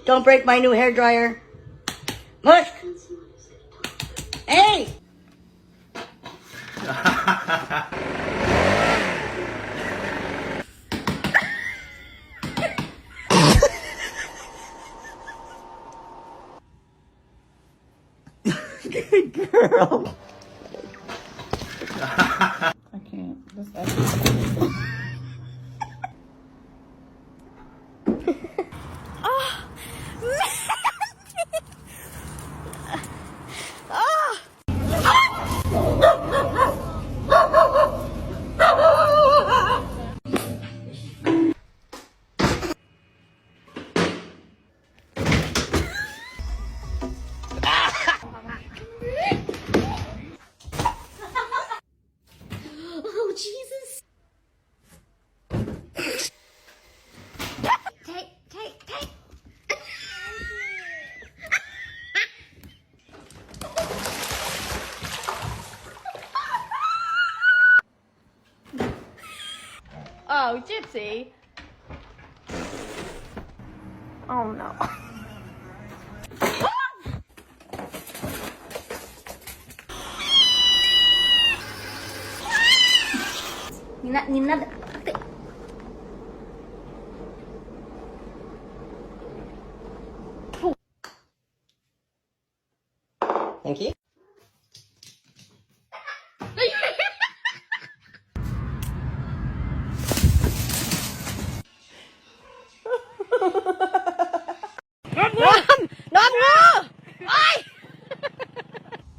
Don't break my new hair dryer. Mush! Hey! Good girl. I can't. This Oh, Jesus. Take. Oh, Gypsy. Oh, no. Nina. Thank you.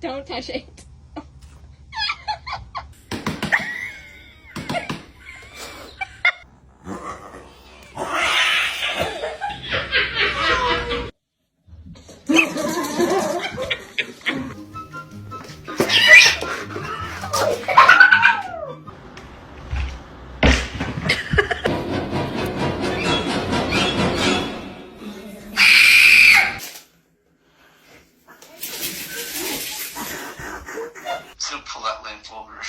Don't touch it. So pull that lamp over.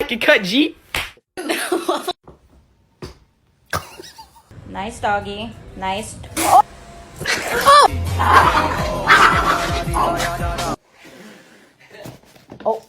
Good cut, G. Nice doggy. Nice. Oh.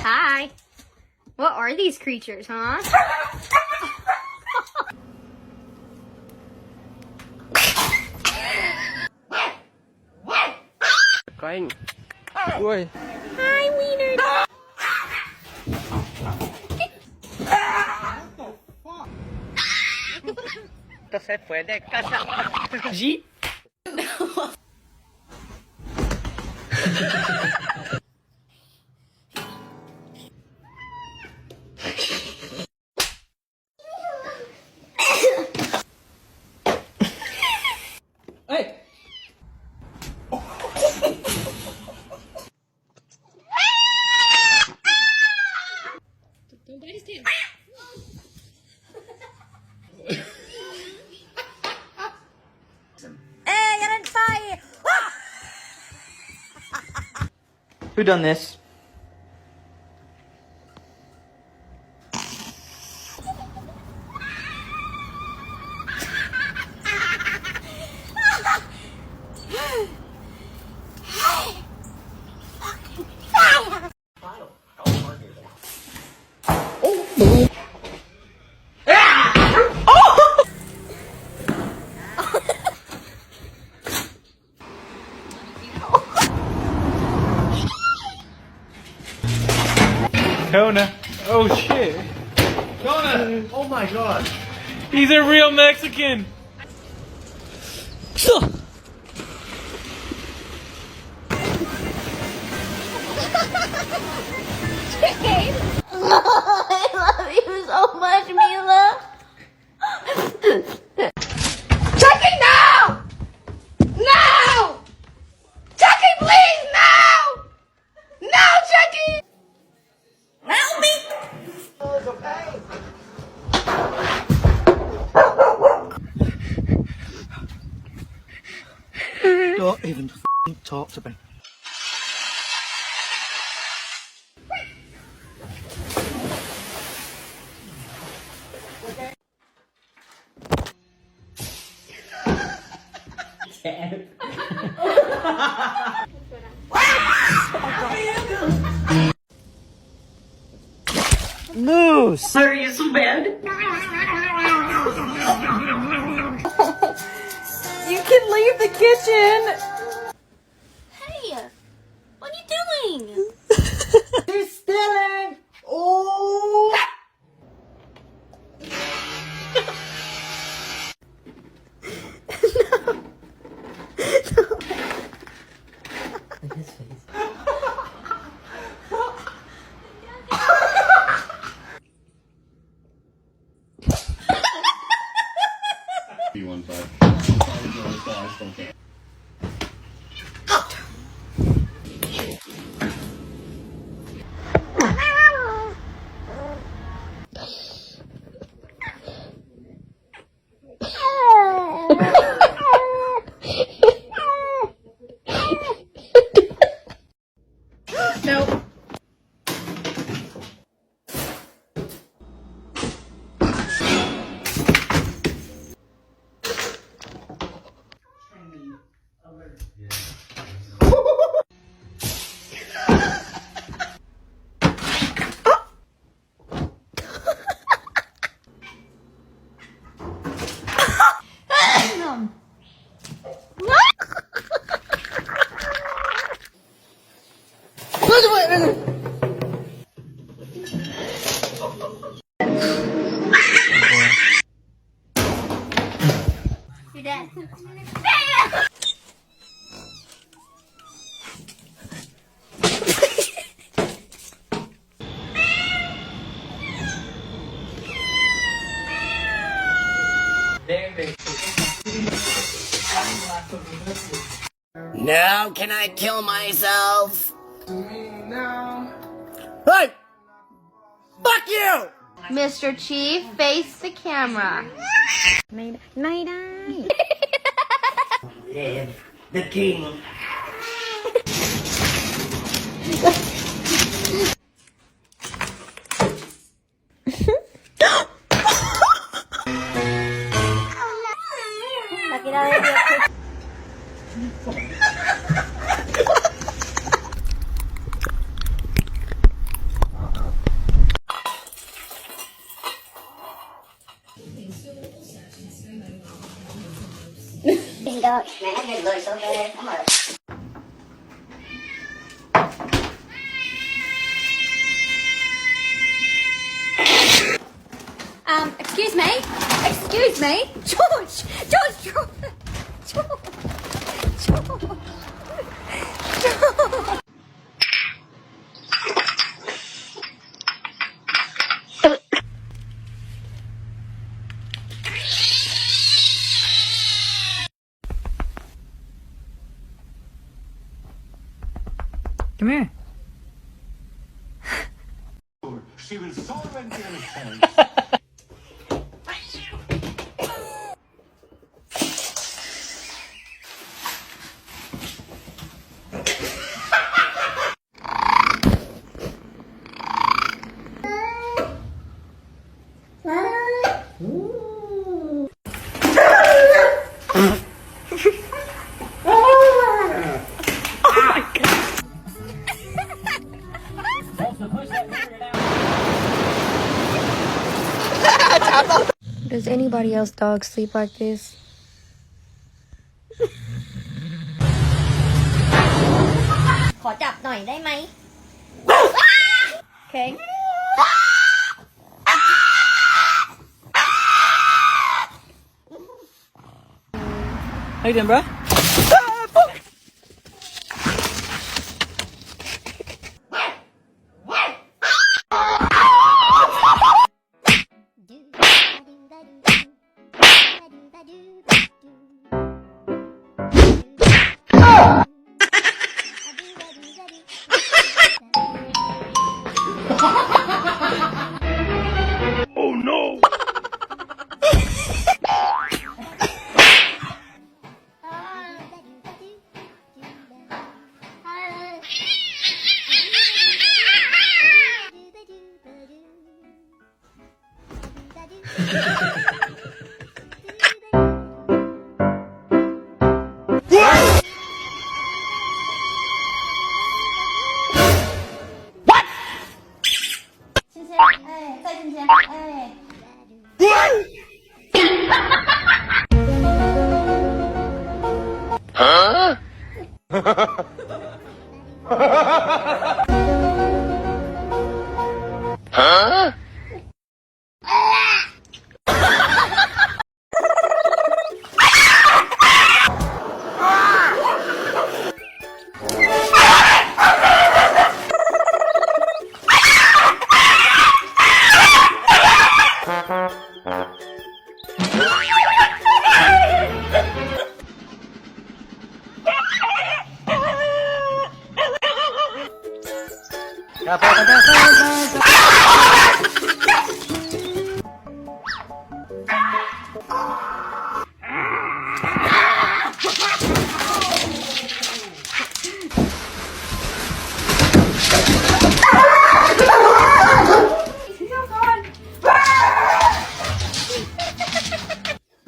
Hi. What are these creatures, huh? Kain. Uy. Hi, Wiener. Ito se puede casar. G. Hey. Don't bite his tail. Hey, you're on fire! Who done this? Kona. Oh shit. Kona! Oh my god. He's a real Mexican. I love you so much, Mila. Chucky, no! No! Chucky, please, no! No, Chucky! Help me! Don't even talk to me. Moose! Are you so bad? You can leave the kitchen! Hey, what are you doing? You're stealing! Oh! Look at his face. Nope. You're dead. Now can I kill myself? Hey! Fuck you! Mr. Chief, face the camera. Night night. Live the king. Excuse me? Excuse me? George! George! Come here. She will solvent anything. Does anybody else dog sleep like this? Khỏ chậpหน่อยได้ไหม Okay. How you doing, bro?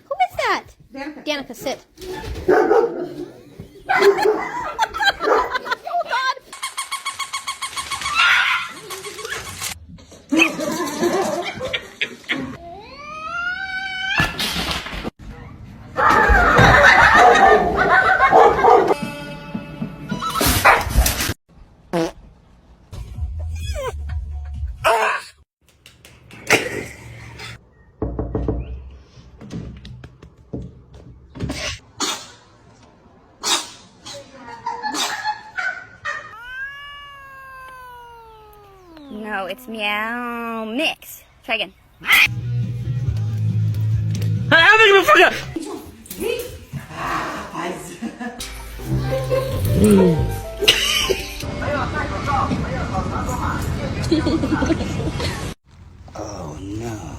Who is that? Danica, sit. No, it's meow mix. Try again. Oh no.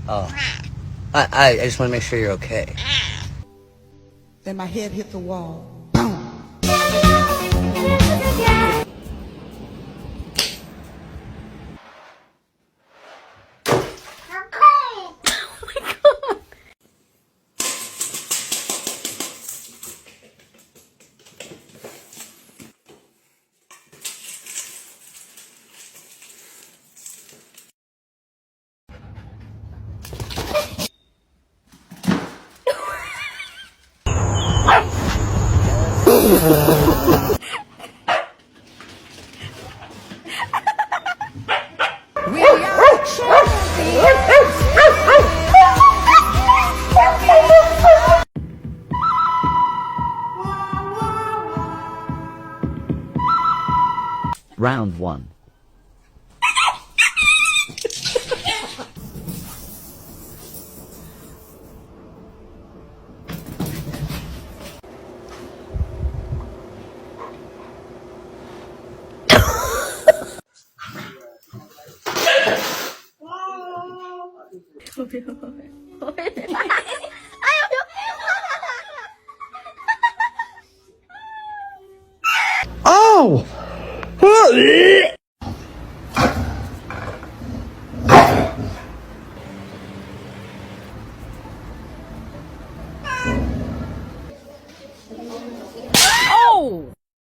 Oh. I just want to make sure you're okay. Then my head hit the wall. Round 1. Oh!